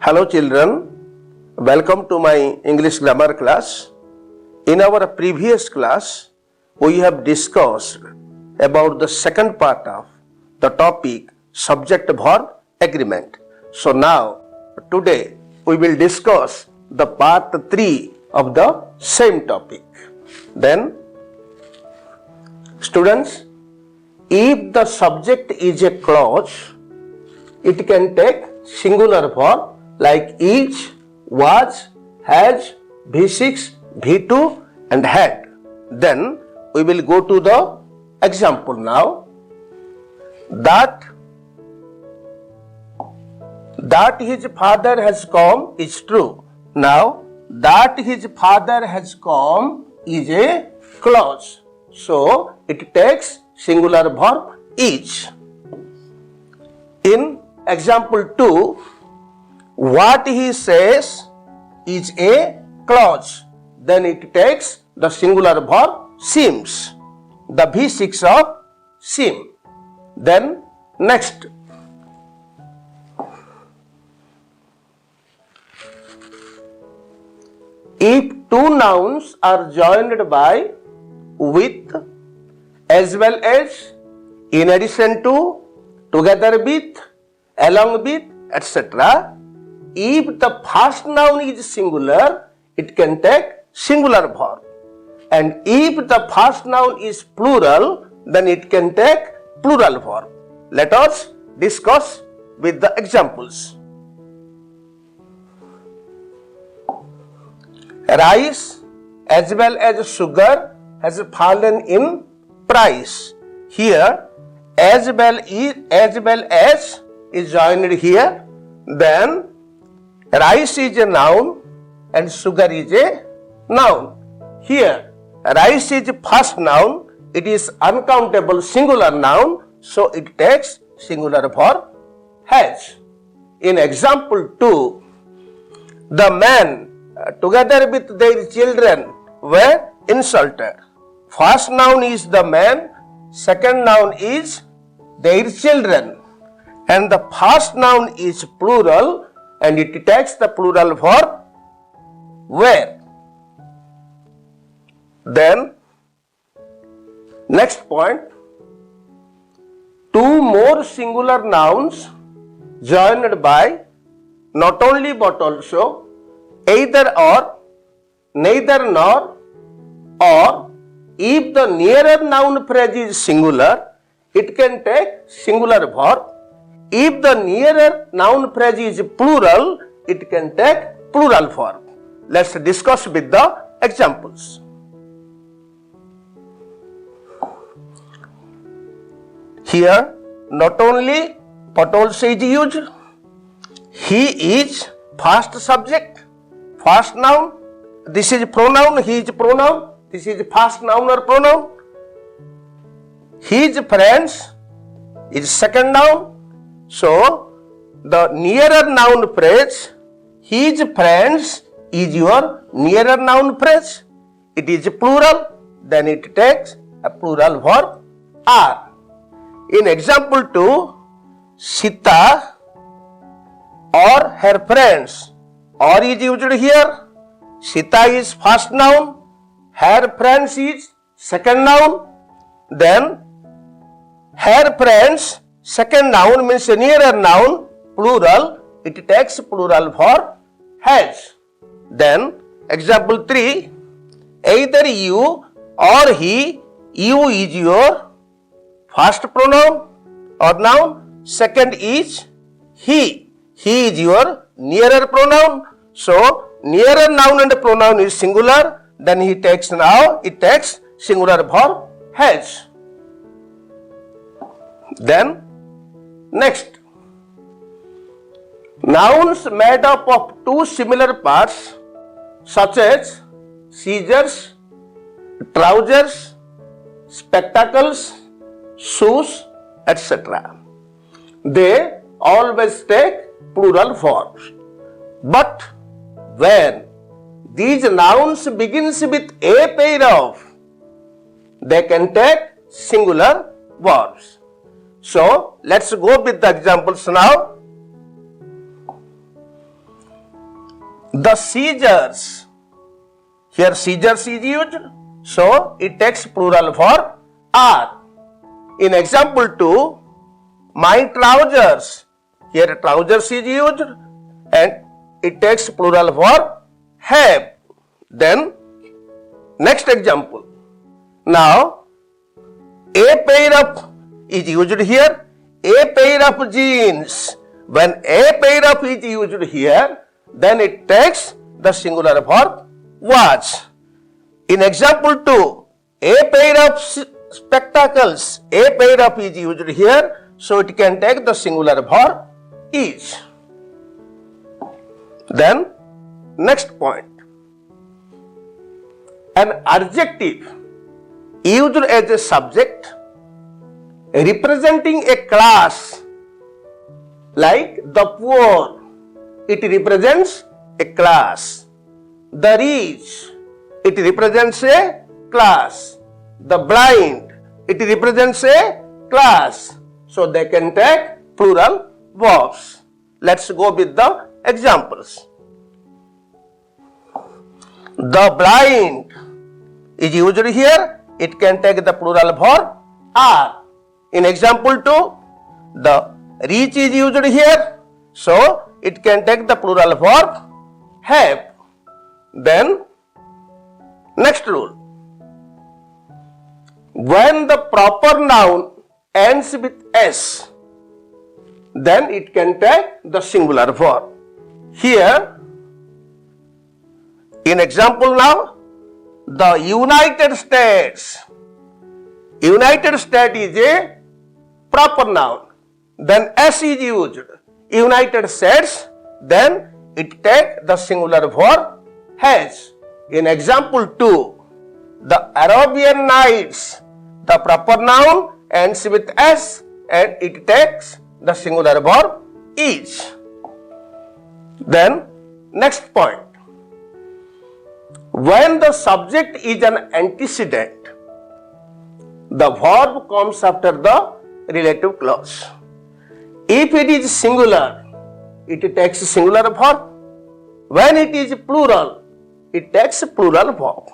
Hello children, welcome to my English grammar class. In our previous class, we have discussed about the second part of the topic subject-verb agreement. So now, today, we will discuss the part 3 of the same topic. Then, students, if the subject is a clause, it can take singular verb like is, was, has, V6, V2 and had. Then we will go to the example now. That his father has come is true. Now that his father has come is a clause. So it takes singular verb is. In example 2, what he says is a clause. Then it takes the singular verb seems, the V6 of seem. Then next, if two nouns are joined by, with, as well as, in addition to, together with, along with, etc., if the first noun is singular, it can take singular verb. And if the first noun is plural, then it can take plural verb. Let us discuss with the examples. Rice as well as sugar has fallen in price. Here, as well as is joined here. Then rice is a noun and sugar is a noun. Here, rice is first noun, it is uncountable singular noun, so it takes singular verb has. In example 2, the men together with their children were insulted. First noun is the man, second noun is their children, and the first noun is plural and it takes the plural verb were. Then next point, two more singular nouns joined by not only but also either or, neither nor, or if the nearer noun phrase is singular, it can take singular verb. If the nearer noun phrase is plural, it can take plural verb. Let's discuss with the examples. Here, not only but also is used. He is first subject, first noun. This is pronoun, he is pronoun. This is first noun or pronoun. His friends is second noun. So, the nearer noun phrase, his friends, is your nearer noun phrase. It is plural, then it takes a plural verb are. In example 2, Sita or her friends, or is used here. Sita is first noun, her friends is second noun. Then her friends, second noun means nearer noun, plural, it takes plural verb has. Then example 3, either you or he, you is your first pronoun or noun, second is he is your nearer pronoun. So nearer noun and pronoun is singular, then it takes singular verb has. Then next, nouns made up of two similar parts such as scissors, trousers, spectacles, shoes, etc. They always take plural verbs. But when these nouns begins with a pair of, they can take singular verbs. So let's go with the examples now. The scissors. Here scissors is used, so it takes plural for are. In example 2, my trousers. Here trousers is used and it takes plural for have. Then next example. Now a pair of is used here. A pair of jeans. When a pair of is used here, then it takes the singular verb was. In example 2, a pair of spectacles. A pair of is used here, so it can take the singular verb is. Then next point. An adjective used as a subject representing a class like the poor, it represents a class. The rich, it represents a class. The blind, it represents a class. So they can take plural verbs. Let's go with the examples. The blind is used here. It can take the plural verb are. In example 2, the rich is used here, so it can take the plural verb have. Then next rule. When the proper noun ends with s, then it can take the singular verb. Here, in example now, the United States. United States is a proper noun. Then s is used. United States, then it takes the singular verb has. In example 2, the Arabian Nights, the proper noun ends with s and it takes the singular verb is. Then next point. When the subject is an antecedent, the verb comes after the relative clause. If it is singular, it takes singular verb. When it is plural, it takes plural verb.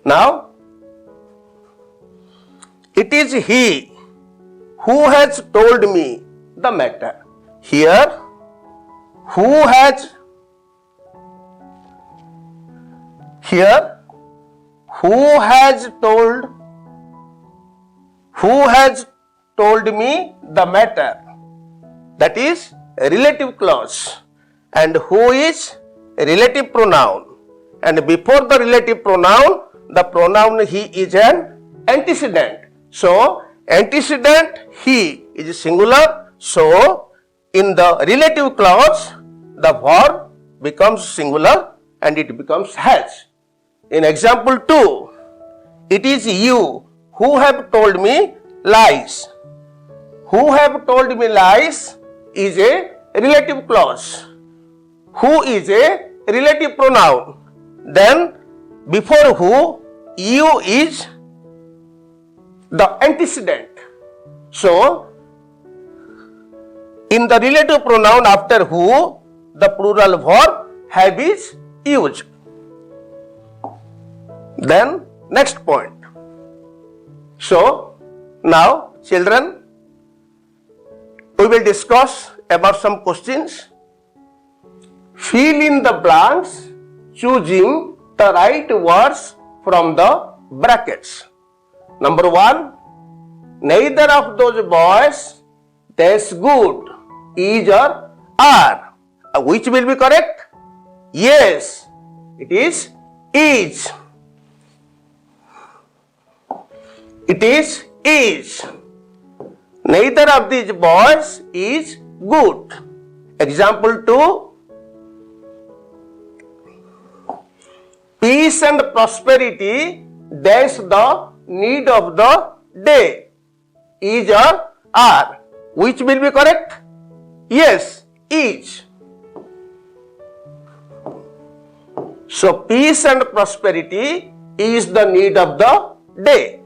Now, it is he who has told me the matter. Here, who has told me the matter. That is a relative clause. And who is a relative pronoun. And before the relative pronoun, the pronoun he is an antecedent. So, antecedent he is singular. So, in the relative clause, the verb becomes singular and it becomes has. In example 2, it is you who have told me lies. Who have told me lies is a relative clause. Who is a relative pronoun. Then before who, you is the antecedent. So, in the relative pronoun after who, the plural verb have is used. Then next point. So, now children, we will discuss about some questions. Fill in the blanks choosing the right words from the brackets. Number 1, neither of those boys tastes good, is or are. Which will be correct? Yes, it is is. It is. Neither of these boys is good. Example 2, peace and prosperity dash the need of the day. Is or are. Which will be correct? Yes, is. So, peace and prosperity is the need of the day.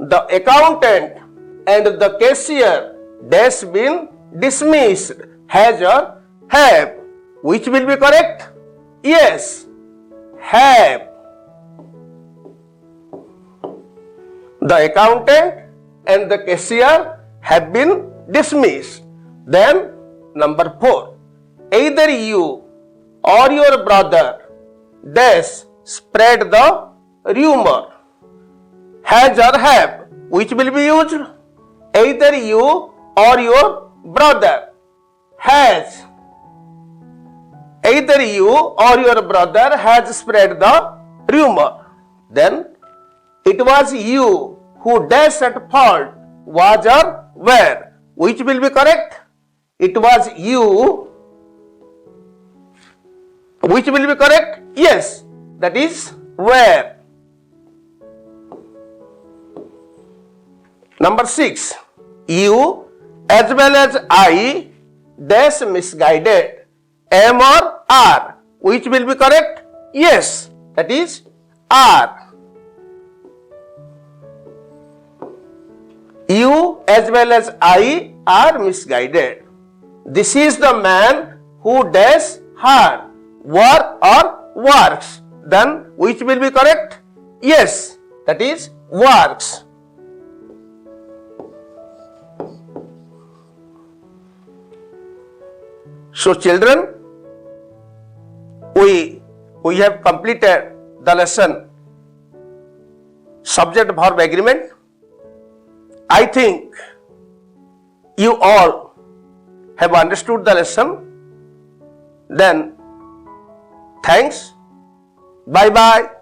The accountant and the cashier dash been dismissed, has or have. Which will be correct? Yes. Have. The accountant and the cashier have been dismissed. Then number 4. Either you or your brother dash spread the rumor. Has or have, which will be used? Either you or your brother has. Either you or your brother has spread the rumor. Then it was you who dash at fault, was or were, which will be correct? It was you. Which will be correct? Yes, that is were. Number 6. You as well as I dash misguided. Am or are, which will be correct? Yes, that is are. You as well as I are misguided. This is the man who dash hard, work or works. Then which will be correct? Yes, that is works. So children, we have completed the lesson subject verb agreement. I think you all have understood the lesson. Then thanks. Bye bye.